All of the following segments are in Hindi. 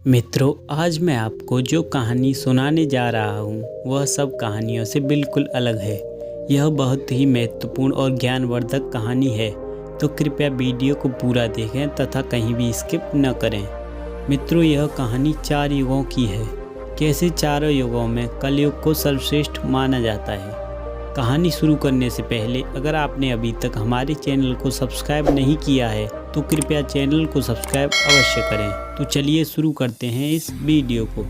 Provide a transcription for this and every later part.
मित्रों, आज मैं आपको जो कहानी सुनाने जा रहा हूँ वह सब कहानियों से बिल्कुल अलग है। यह बहुत ही महत्वपूर्ण और ज्ञानवर्धक कहानी है, तो कृपया वीडियो को पूरा देखें तथा कहीं भी स्किप न करें। मित्रों, यह कहानी 4 युगों की है। कैसे चारों युगों में कलयुग को सर्वश्रेष्ठ माना जाता है। कहानी शुरू करने से पहले अगर आपने अभी तक हमारे चैनल को सब्सक्राइब नहीं किया है तो कृपया चैनल को सब्सक्राइब अवश्य करें। तो चलिए शुरू करते हैं इस वीडियो को।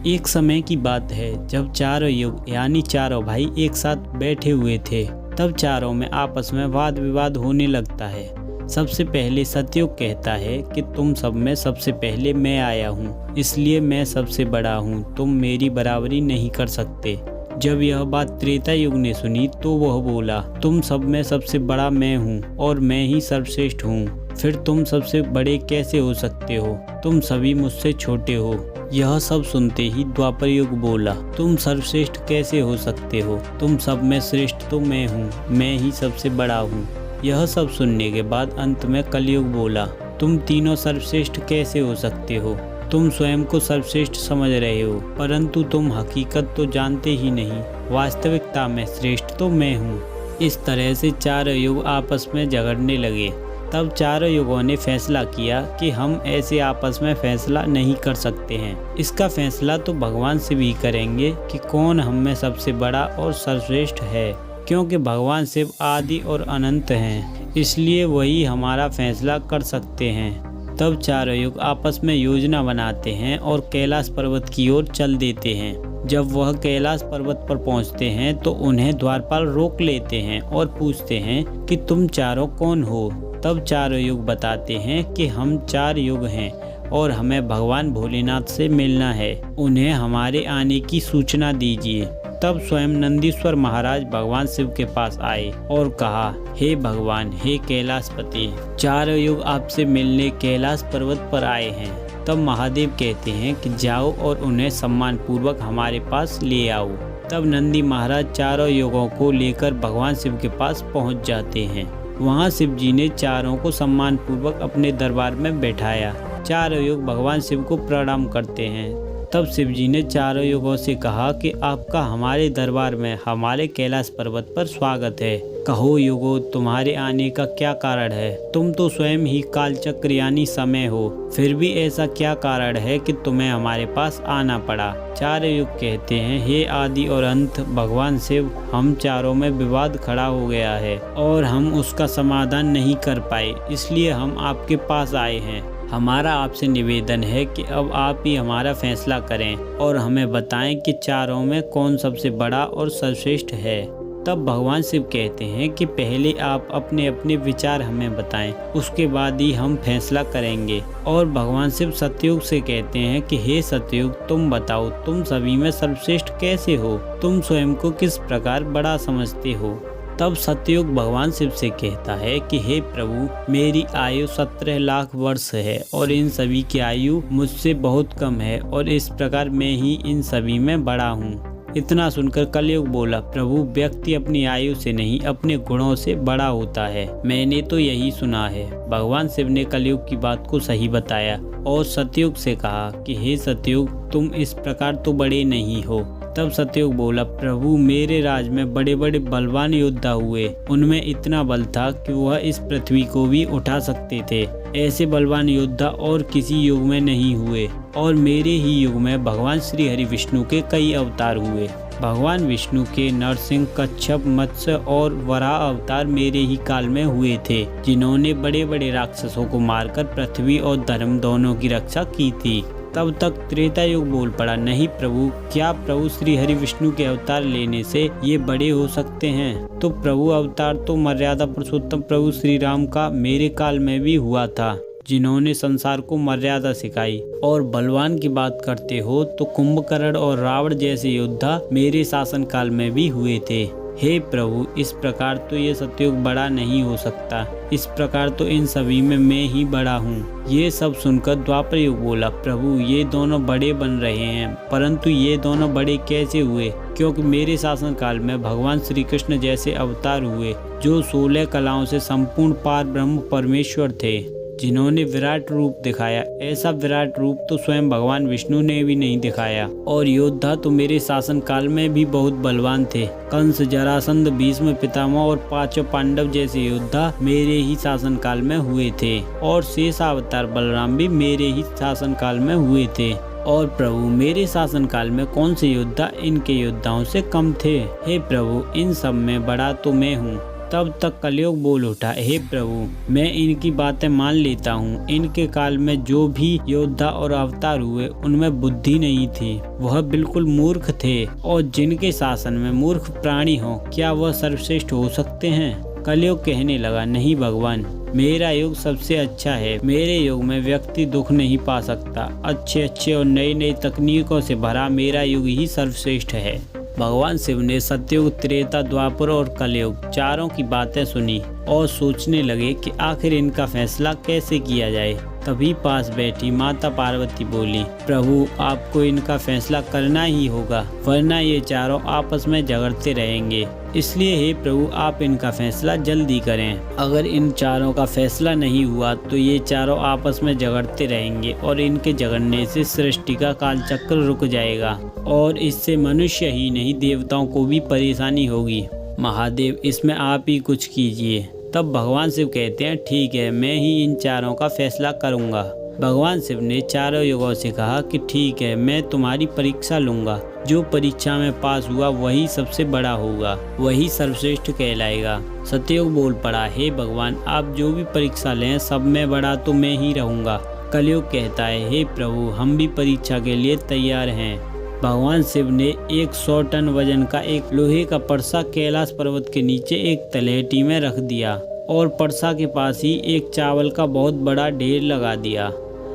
एक समय की बात है जब चारों युग यानी चारों भाई एक साथ बैठे हुए थे। तब चारों में आपस में वाद विवाद होने लगता है। सबसे पहले सतयुग कहता है कि तुम सब में सबसे पहले मैं आया हूँ, इसलिए मैं सबसे बड़ा हूँ, तुम मेरी बराबरी नहीं कर सकते। जब यह बात त्रेता युग ने सुनी तो वह बोला, तुम सब में सबसे बड़ा मैं हूँ और मैं ही सर्वश्रेष्ठ हूँ, फिर तुम सबसे बड़े कैसे हो सकते हो, तुम सभी मुझसे छोटे हो। यह सब सुनते ही द्वापर युग बोला, तुम सर्वश्रेष्ठ कैसे हो सकते हो, तुम सब में श्रेष्ठ तो मैं हूँ, मैं ही सबसे बड़ा हूँ। यह सब सुनने के बाद अंत में कलयुग बोला, तुम तीनों सर्वश्रेष्ठ कैसे हो सकते हो, तुम स्वयं को सर्वश्रेष्ठ समझ रहे हो, परंतु तुम हकीकत तो जानते ही नहीं, वास्तविकता में श्रेष्ठ तो मैं हूँ। इस तरह से चारों युग आपस में झगड़ने लगे। तब चारों युगों ने फैसला किया कि हम ऐसे आपस में फैसला नहीं कर सकते हैं। इसका फैसला तो भगवान से भी करेंगे कि कौन हम में सबसे बड़ा और सर्वश्रेष्ठ है, क्योंकि भगवान शिव आदि और अनंत हैं, इसलिए वही हमारा फैसला कर सकते हैं। तब चारों युग आपस में योजना बनाते हैं और कैलाश पर्वत की ओर चल देते हैं। जब वह कैलाश पर्वत पर पहुंचते हैं तो उन्हें द्वारपाल रोक लेते हैं और पूछते हैं कि तुम चारों कौन हो। तब चारों युग बताते हैं कि हम 4 युग हैं और हमें भगवान भोलेनाथ से मिलना है, उन्हें हमारे आने की सूचना दीजिए। तब स्वयं नंदीश्वर महाराज भगवान शिव के पास आए और कहा, हे भगवान, हे कैलाशपति, 4 युग आपसे मिलने कैलाश पर्वत पर आए हैं। तब महादेव कहते हैं कि जाओ और उन्हें सम्मान पूर्वक हमारे पास ले आओ। तब नंदी महाराज 4 युगों को लेकर भगवान शिव के पास पहुंच जाते हैं। वहां शिव जी ने चारों को सम्मान पूर्वक अपने दरबार में बैठाया। 4 युग भगवान शिव को प्रणाम करते हैं। तब शिव जी ने 4 युगों से कहा कि आपका हमारे दरबार में हमारे कैलाश पर्वत पर स्वागत है। कहो युगो, तुम्हारे आने का क्या कारण है। तुम तो स्वयं ही कालचक्र यानी समय हो, फिर भी ऐसा क्या कारण है कि तुम्हें हमारे पास आना पड़ा। 4 युग कहते हैं, हे आदि और अंत भगवान शिव, हम चारों में विवाद खड़ा हो गया है और हम उसका समाधान नहीं कर पाए, इसलिए हम आपके पास आए हैं। हमारा आपसे निवेदन है कि अब आप ही हमारा फैसला करें और हमें बताएं कि चारों में कौन सबसे बड़ा और सर्वश्रेष्ठ है। तब भगवान शिव कहते हैं कि पहले आप अपने अपने विचार हमें बताएं, उसके बाद ही हम फैसला करेंगे। और भगवान शिव सतयुग से कहते हैं कि हे सतयुग, तुम बताओ, तुम सभी में सर्वश्रेष्ठ कैसे हो, तुम स्वयं को किस प्रकार बड़ा समझते हो। तब सतयुग भगवान शिव से कहता है कि हे प्रभु, मेरी आयु 17 लाख वर्ष है और इन सभी की आयु मुझसे बहुत कम है और इस प्रकार मैं ही इन सभी में बड़ा हूँ। इतना सुनकर कलयुग बोला, प्रभु, व्यक्ति अपनी आयु से नहीं अपने गुणों से बड़ा होता है, मैंने तो यही सुना है। भगवान शिव ने कलयुग की बात को सही बताया और सतयुग से कहा कि हे सतयुग, तुम इस प्रकार तो बड़े नहीं हो। तब सतयुग बोला, प्रभु, मेरे राज में बड़े बड़े बलवान योद्धा हुए, उनमें इतना बल था कि वह इस पृथ्वी को भी उठा सकते थे। ऐसे बलवान योद्धा और किसी युग में नहीं हुए और मेरे ही युग में भगवान श्री हरि विष्णु के कई अवतार हुए। भगवान विष्णु के नरसिंह, कच्छप, मत्स्य और वराह अवतार मेरे ही काल में हुए थे, जिन्होंने बड़े बड़े राक्षसों को मारकर पृथ्वी और धर्म दोनों की रक्षा की थी। तब तक त्रेता युग बोल पड़ा, नहीं प्रभु, क्या प्रभु श्री हरि विष्णु के अवतार लेने से ये बड़े हो सकते हैं। तो प्रभु अवतार तो मर्यादा पुरुषोत्तम प्रभु श्री राम का मेरे काल में भी हुआ था, जिन्होंने संसार को मर्यादा सिखाई। और बलवान की बात करते हो तो कुंभकर्ण और रावण जैसे योद्धा मेरे शासन काल में भी हुए थे। हे प्रभु, इस प्रकार तो ये सतयुग बड़ा नहीं हो सकता, इस प्रकार तो इन सभी में मैं ही बड़ा हूँ। ये सब सुनकर द्वापर युग बोला, प्रभु, ये दोनों बड़े बन रहे हैं, परंतु ये दोनों बड़े कैसे हुए, क्योंकि मेरे शासन काल में भगवान श्री कृष्ण जैसे अवतार हुए, जो 16 कलाओं से संपूर्ण पार ब्रह्म परमेश्वर थे। जिन्होंने विराट रूप दिखाया, ऐसा विराट रूप तो स्वयं भगवान विष्णु ने भी नहीं दिखाया। और योद्धा तो मेरे शासन काल में भी बहुत बलवान थे। कंस, जरासंध, भीष्म पितामह और पांचों पांडव जैसे योद्धा मेरे ही शासन काल में हुए थे। और शेषावतार बलराम भी मेरे ही शासन काल में हुए थे। और प्रभु, मेरे शासन काल में कौन से योद्धा इनके योद्धाओं से कम थे? हे प्रभु, इन सब में बड़ा तो मैं हूँ। तब तक कलयुग बोल उठा, हे प्रभु, मैं इनकी बातें मान लेता हूँ। इनके काल में जो भी योद्धा और अवतार हुए उनमें बुद्धि नहीं थी, वह बिल्कुल मूर्ख थे। और जिनके शासन में मूर्ख प्राणी हो, क्या वह सर्वश्रेष्ठ हो सकते हैं? कलयुग कहने लगा, नहीं भगवान, मेरा युग सबसे अच्छा है। मेरे युग में व्यक्ति दुख नहीं पा सकता। अच्छे और नई नई तकनीकों से भरा मेरा युग ही सर्वश्रेष्ठ है। भगवान शिव ने सतयुग, त्रेता, द्वापर और कलयुग चारों की बातें सुनी और सोचने लगे कि आखिर इनका फैसला कैसे किया जाए। तभी पास बैठी माता पार्वती बोली, प्रभु, आपको इनका फैसला करना ही होगा, वरना ये चारों आपस में झगड़ते रहेंगे। इसलिए हे प्रभु, आप इनका फैसला जल्दी करें। अगर इन चारों का फैसला नहीं हुआ तो ये चारों आपस में झगड़ते रहेंगे और इनके झगड़ने से सृष्टि का कालचक्र रुक जाएगा और इससे मनुष्य ही नहीं, देवताओं को भी परेशानी होगी। महादेव, इसमें आप ही कुछ कीजिए। तब भगवान शिव कहते हैं, ठीक है, मैं ही इन चारों का फैसला करूंगा। भगवान शिव ने चारों युगों से कहा कि ठीक है, मैं तुम्हारी परीक्षा लूंगा। जो परीक्षा में पास हुआ वही सबसे बड़ा होगा, वही सर्वश्रेष्ठ कहलाएगा। सतयुग बोल पड़ा, हे भगवान, आप जो भी परीक्षा लें सब में बड़ा तो मैं ही रहूंगा। कलयुग कहता है, हे प्रभु, हम भी परीक्षा के लिए तैयार हैं। भगवान शिव ने 100 टन वजन का एक लोहे का परसा कैलाश पर्वत के नीचे एक तलहटी में रख दिया और परसा के पास ही एक चावल का बहुत बड़ा ढेर लगा दिया।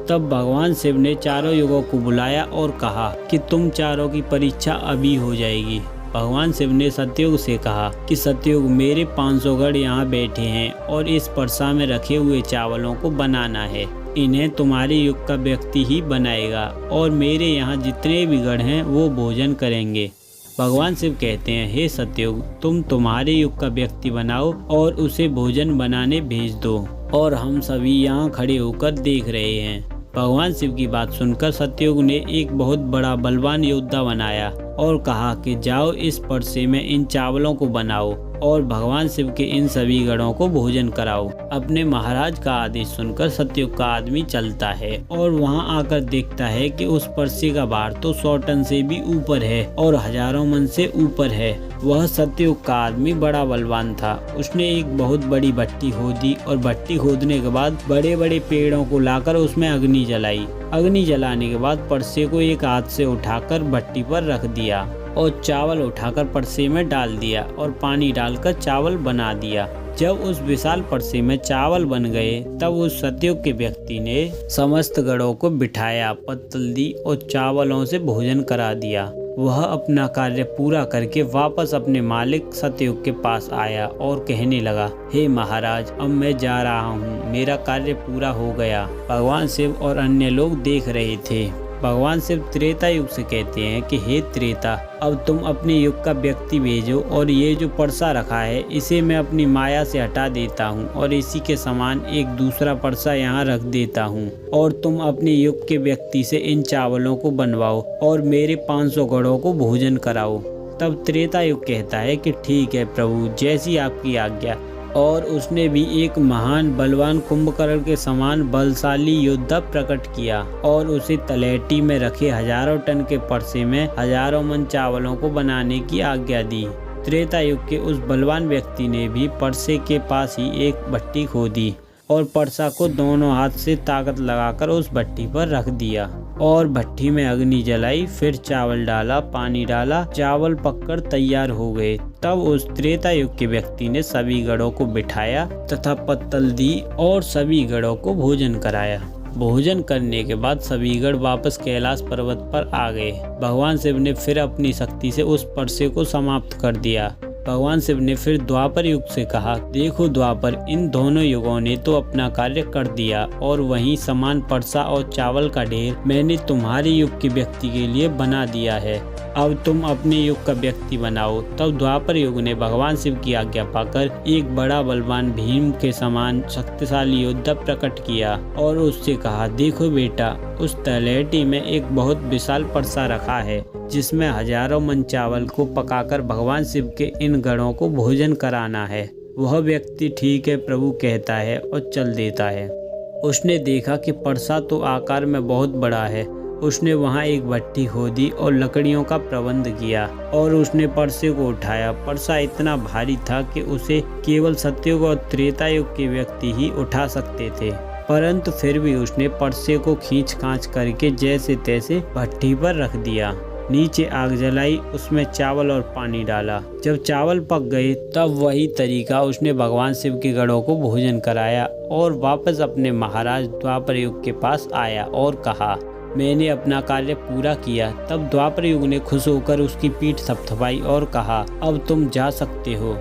तब भगवान शिव ने चारों युगों को बुलाया और कहा कि तुम चारों की परीक्षा अभी हो जाएगी। भगवान शिव ने सतयुग से कहा कि सतयुग, मेरे 500 गढ़ यहाँ बैठे हैं और इस परसा में रखे हुए चावलों को बनाना है। इन्हें तुम्हारे युग का व्यक्ति ही बनाएगा और मेरे यहाँ जितने भी गढ़ हैं वो भोजन करेंगे। भगवान शिव कहते हैं, हे सतयुग, तुम तुम्हारे युग का व्यक्ति बनाओ और उसे भोजन बनाने भेज दो और हम सभी यहाँ खड़े होकर देख रहे हैं। भगवान शिव की बात सुनकर सतयुग ने एक बहुत बड़ा बलवान योद्धा बनाया और कहा कि जाओ, इस परसे में इन चावलों को बनाओ और भगवान शिव के इन सभी गढ़ों को भोजन कराओ। अपने महाराज का आदेश सुनकर सतयुग का आदमी चलता है और वहां आकर देखता है कि उस परसे का भार तो 100 टन से भी ऊपर है और हजारों मन से ऊपर है। वह सतयुग का आदमी बड़ा बलवान था। उसने एक बहुत बड़ी भट्टी खोदी और भट्टी खोदने के बाद बड़े बड़े पेड़ों को लाकर उसमें अग्नि जलाई। अग्नि जलाने के बाद परसे को एक हाथ से उठाकर भट्टी पर रख दिया और चावल उठाकर परसे में डाल दिया और पानी डालकर चावल बना दिया। जब उस विशाल परसे में चावल बन गए तब उस सतयुग के व्यक्ति ने समस्त गढ़ों को बिठाया, पत्तल दी और चावलों से भोजन करा दिया। वह अपना कार्य पूरा करके वापस अपने मालिक सतयुग के पास आया और कहने लगा, हे महाराज, अब मैं जा रहा हूँ, मेरा कार्य पूरा हो गया। भगवान शिव और अन्य लोग देख रहे थे। भगवान शिव त्रेता युग से कहते हैं कि हे त्रेता, अब तुम अपने युग का व्यक्ति भेजो और ये जो परसा रखा है इसे मैं अपनी माया से हटा देता हूँ और इसी के समान एक दूसरा परसा यहाँ रख देता हूँ और तुम अपने युग के व्यक्ति से इन चावलों को बनवाओ और मेरे 500 गढ़ों को भोजन कराओ। तब त्रेता युग कहता है कि ठीक है प्रभु, जैसी आपकी आज्ञा। और उसने भी एक महान बलवान कुंभकर्ण के समान बलशाली योद्धा प्रकट किया और उसे तलहटी में रखे हजारों टन के परसे में हजारों मन चावलों को बनाने की आज्ञा दी। त्रेता युग के उस बलवान व्यक्ति ने भी परसे के पास ही एक भट्टी खोदी और परसा को दोनों हाथ से ताकत लगाकर उस भट्टी पर रख दिया और भट्टी में अग्नि जलाई, फिर चावल डाला, पानी डाला, चावल पककर तैयार हो गए। तब उस त्रेता युग के व्यक्ति ने सभी गढ़ों को बिठाया तथा पत्तल दी और सभी गढ़ों को भोजन कराया। भोजन करने के बाद सभी गढ़ वापस कैलाश पर्वत पर आ गए। भगवान शिव ने फिर अपनी शक्ति से उस परसे को समाप्त कर दिया। भगवान शिव ने फिर द्वापर युग से कहा, देखो द्वापर, इन दोनों युगों ने तो अपना कार्य कर दिया और वहीं समान परसा और चावल का ढेर मैंने तुम्हारे युग के व्यक्ति के लिए बना दिया है। अब तुम अपने युग का व्यक्ति बनाओ। तब द्वापर युग ने भगवान शिव की आज्ञा पाकर एक बड़ा बलवान भीम के समान शक्तिशाली योद्धा प्रकट किया और उससे कहा, देखो बेटा, उस तलहटी में एक बहुत विशाल परसा रखा है जिसमें हजारों मन चावल को पकाकर भगवान शिव के इन गणों को भोजन कराना है। वह व्यक्ति ठीक है प्रभु कहता है और चल देता है। उसने देखा कि परसा तो आकार में बहुत बड़ा है। उसने वहां एक भट्टी खोदी और लकड़ियों का प्रबंध किया और उसने परसे को उठाया। परसा इतना भारी था कि उसे केवल सतयुग और त्रेता युग के व्यक्ति ही उठा सकते थे, परंतु फिर भी उसने परसे को खींच खांच करके जैसे तैसे भट्टी पर रख दिया। नीचे आग जलाई, उसमें चावल और पानी डाला। जब चावल पक गए तब वही तरीका उसने भगवान शिव के गणों को भोजन कराया और वापस अपने महाराज द्वापर युग के पास आया और कहा, मैंने अपना कार्य पूरा किया। तब द्वापर युग ने खुश होकर उसकी पीठ थपथपाई और कहा, अब तुम जा सकते हो।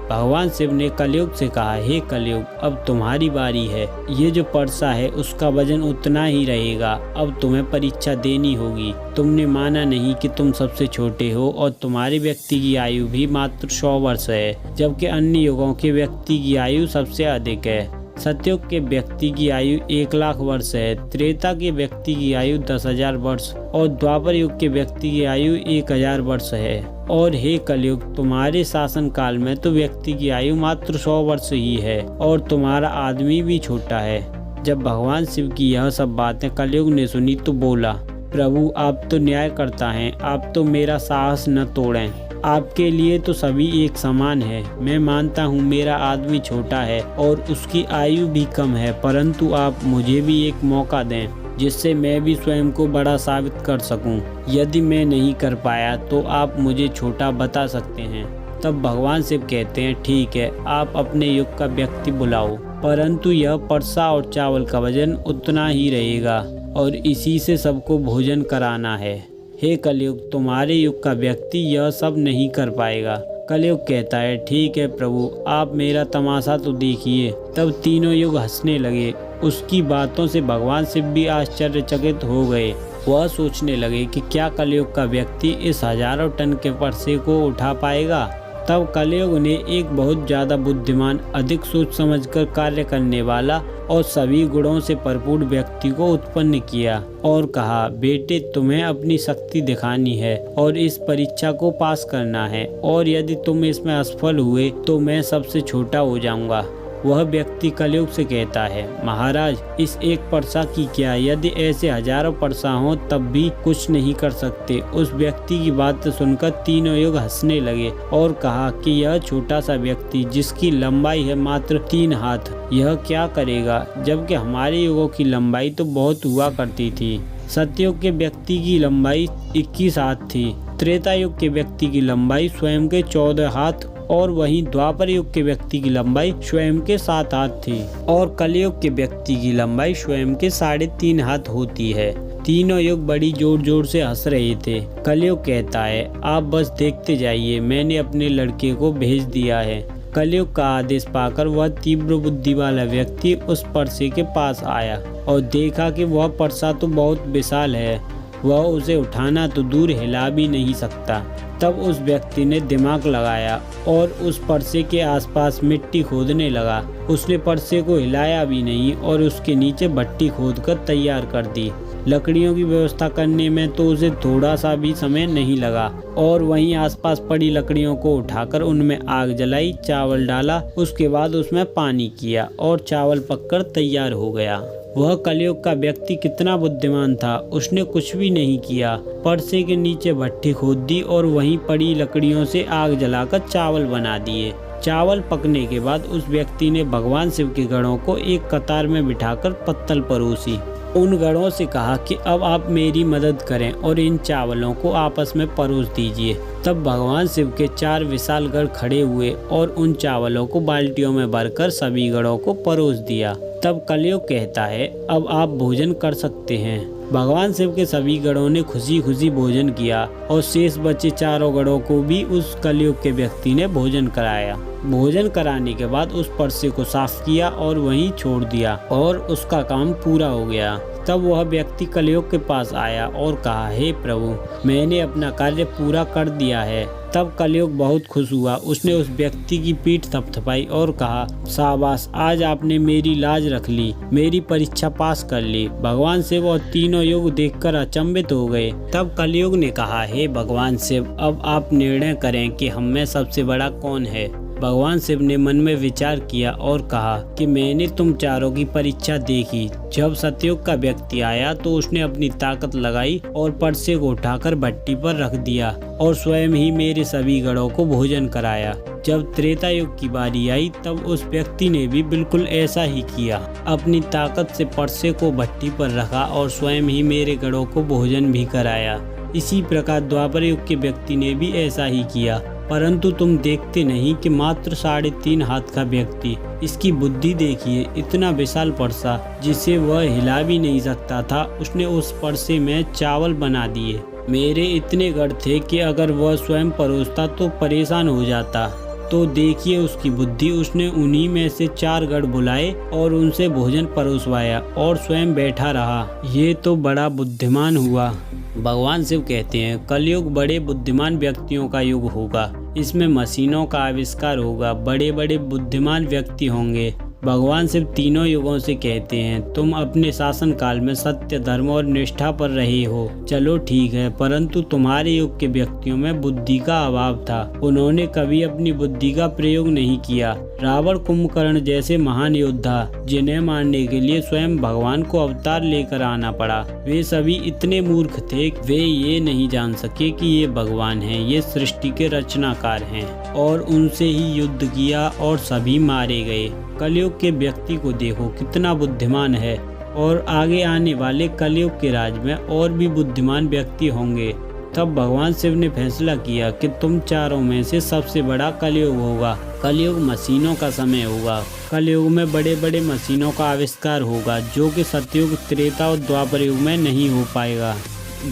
भगवान शिव ने कलयुग से कहा, हे कलयुग, अब तुम्हारी बारी है। ये जो परसा है उसका वजन उतना ही रहेगा। अब तुम्हें परीक्षा देनी होगी। तुमने माना नहीं कि तुम सबसे छोटे हो और तुम्हारे व्यक्ति की आयु भी मात्र 100 वर्ष है, जबकि अन्य युगों के व्यक्ति की आयु सबसे अधिक है। सतयुग के व्यक्ति की आयु 1,00,000 वर्ष है, त्रेता के व्यक्ति की आयु 10,000 वर्ष और द्वापर युग के व्यक्ति की आयु 1,000 वर्ष है। और हे कलयुग, तुम्हारे शासन काल में तो व्यक्ति की आयु मात्र 100 वर्ष ही है और तुम्हारा आदमी भी छोटा है। जब भगवान शिव की यह सब बातें कलयुग ने सुनी तो बोला, प्रभु आप तो न्याय करता हैं, आप तो मेरा साहस न तोड़ें। आपके लिए तो सभी एक समान है। मैं मानता हूँ मेरा आदमी छोटा है और उसकी आयु भी कम है, परंतु आप मुझे भी एक मौका दें जिससे मैं भी स्वयं को बड़ा साबित कर सकूं। यदि मैं नहीं कर पाया तो आप मुझे छोटा बता सकते हैं। तब भगवान शिव कहते हैं, ठीक है, आप अपने युग का व्यक्ति बुलाओ, परंतु यह परसा और चावल का वजन उतना ही रहेगा और इसी से सबको भोजन कराना है। हे कलयुग, तुम्हारे युग का व्यक्ति यह सब नहीं कर पाएगा। कलयुग कहता है, ठीक है प्रभु, आप मेरा तमाशा तो देखिए। तब तीनों युग हंसने लगे। उसकी बातों से भगवान शिव भी आश्चर्यचकित हो गए। वह सोचने लगे कि क्या कलयुग का व्यक्ति इस हजारों टन के परसे को उठा पाएगा। तब कलयुग ने एक बहुत ज्यादा बुद्धिमान, अधिक सोच समझकर कार्य करने वाला और सभी गुणों से भरपूर व्यक्ति को उत्पन्न किया और कहा, बेटे, तुम्हें अपनी शक्ति दिखानी है और इस परीक्षा को पास करना है, और यदि तुम इसमें असफल हुए तो मैं सबसे छोटा हो जाऊंगा। वह व्यक्ति कलयुग से कहता है, महाराज, इस एक परसा की क्या, यदि ऐसे हजारों परसा हों तब भी कुछ नहीं कर सकते। उस व्यक्ति की बात सुनकर तीनों युग हंसने लगे और कहा कि यह छोटा सा व्यक्ति जिसकी लंबाई है मात्र 3 हाथ, यह क्या करेगा, जबकि हमारे युगों की लंबाई तो बहुत हुआ करती थी। सतयुग के व्यक्ति की लंबाई 21 हाथ थी, त्रेता युग के व्यक्ति की लंबाई स्वयं के 14 हाथ और वहीं द्वापर युग के व्यक्ति की लंबाई स्वयं के 7 हाथ थी और कलयुग के व्यक्ति की लंबाई स्वयं के 3.5 हाथ होती है। तीनों युग बड़ी जोर जोर से हंस रहे थे। कलयुग कहता है, आप बस देखते जाइए, मैंने अपने लड़के को भेज दिया है। कलयुग का आदेश पाकर वह तीव्र बुद्धि वाला व्यक्ति उस परसे के पास आया और देखा कि वह परसा तो बहुत विशाल है, वह उसे उठाना तो दूर हिला भी नहीं सकता। तब उस व्यक्ति ने दिमाग लगाया और उस परसे के आसपास मिट्टी खोदने लगा। उसने परसे को हिलाया भी नहीं और उसके नीचे भट्टी खोदकर तैयार कर दी। लकड़ियों की व्यवस्था करने में तो उसे थोड़ा सा भी समय नहीं लगा और वहीं आसपास पड़ी लकड़ियों को उठाकर उनमें आग जलाई, चावल डाला, उसके बाद उसमें पानी किया और चावल पककर तैयार हो गया। वह कलयुग का व्यक्ति कितना बुद्धिमान था, उसने कुछ भी नहीं किया। परसे के नीचे भट्टी खोद दी और वहीं पड़ी लकड़ियों से आग जलाकर चावल बना दिए। चावल पकने के बाद उस व्यक्ति ने भगवान शिव के गणों को एक कतार में बिठाकर पत्तल परोसी। उन गणों से कहा कि अब आप मेरी मदद करें और इन चावलों को आपस में परोस दीजिए। तब भगवान शिव के 4 विशाल गण खड़े हुए और उन चावलों को बाल्टियों में भरकर सभी गणों को परोस दिया। तब कलयुग कहता है, अब आप भोजन कर सकते हैं। भगवान शिव के सभी गणों ने खुशी खुशी भोजन किया और शेष बचे चारों गणों को भी उस कलयुग के व्यक्ति ने भोजन कराया। भोजन कराने के बाद उस परसे को साफ किया और वहीं छोड़ दिया और उसका काम पूरा हो गया। तब वह व्यक्ति कलयुग के पास आया और कहा, हे प्रभु, मैंने अपना कार्य पूरा कर दिया है। तब कलयुग बहुत खुश हुआ। उसने उस व्यक्ति की पीठ थपथपाई और कहा, शाबाश, आज आपने मेरी लाज रख ली, मेरी परीक्षा पास कर ली। भगवान शिव और तीनों युग देखकर अचंभित हो गए। तब कलयुग ने कहा, हे भगवान शिव, अब आप निर्णय करें कि हम में सबसे बड़ा कौन है। भगवान शिव ने मन में विचार किया और कहा कि मैंने तुम चारों की परीक्षा देखी। जब सतयुग का व्यक्ति आया तो उसने अपनी ताकत लगाई और परसे को उठाकर भट्टी पर रख दिया और स्वयं ही मेरे सभी गणों को भोजन कराया। जब त्रेता युग की बारी आई तब उस व्यक्ति ने भी बिल्कुल ऐसा ही किया। अपनी ताकत से परसे को भट्टी पर रखा और स्वयं ही मेरे गणों को भोजन भी कराया। इसी प्रकार द्वापर युग के व्यक्ति ने भी ऐसा ही किया। परंतु तुम देखते नहीं कि मात्र 3.5 हाथ का व्यक्ति, इसकी बुद्धि देखिए, इतना विशाल परसा जिसे वह हिला भी नहीं सकता था, उसने उस परसे में चावल बना दिए। मेरे इतने गढ़ थे कि अगर वह स्वयं परोसता तो परेशान हो जाता। तो देखिए उसकी बुद्धि, उसने उन्हीं में से 4 गढ़ बुलाए और उनसे भोजन परोसवाया और स्वयं बैठा रहा। ये तो बड़ा बुद्धिमान हुआ। भगवान शिव कहते हैं, कलयुग बड़े बुद्धिमान व्यक्तियों का युग होगा। इसमें मशीनों का आविष्कार होगा, बड़े बड़े बुद्धिमान व्यक्ति होंगे। भगवान शिव तीनों युगों से कहते हैं, तुम अपने शासन काल में सत्य, धर्म और निष्ठा पर रहे हो, चलो ठीक है, परंतु तुम्हारे युग के व्यक्तियों में बुद्धि का अभाव था। उन्होंने कभी अपनी बुद्धि का प्रयोग नहीं किया। रावण, कुंभकर्ण जैसे महान योद्धा, जिन्हें मारने के लिए स्वयं भगवान को अवतार लेकर आना पड़ा, वे सभी इतने मूर्ख थे, वे ये नहीं जान सके कि ये भगवान हैं, ये सृष्टि के रचनाकार हैं, और उनसे ही युद्ध किया और सभी मारे गए। कलयुग के व्यक्ति को देखो कितना बुद्धिमान है, और आगे आने वाले कलयुग के राज में और भी बुद्धिमान व्यक्ति होंगे। तब भगवान शिव ने फैसला किया कि तुम चारों में से सबसे बड़ा कलयुग होगा। कलयुग मशीनों का समय होगा। कलयुग में बड़े बड़े मशीनों का आविष्कार होगा, जो कि सतयुग, त्रेता और द्वापर युग में नहीं हो पाएगा।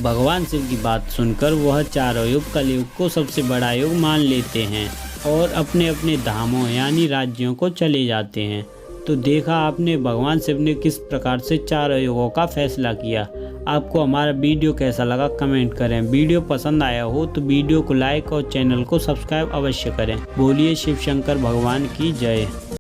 भगवान शिव की बात सुनकर वह चारों युग कलयुग को सबसे बड़ा युग मान लेते हैं और अपने अपने धामों यानी राज्यों को चले जाते हैं। तो देखा आपने भगवान शिव ने किस प्रकार से चारों युगों का फैसला किया। आपको हमारा वीडियो कैसा लगा कमेंट करें। वीडियो पसंद आया हो तो वीडियो को लाइक और चैनल को सब्सक्राइब अवश्य करें। बोलिए शिव शंकर भगवान की जय।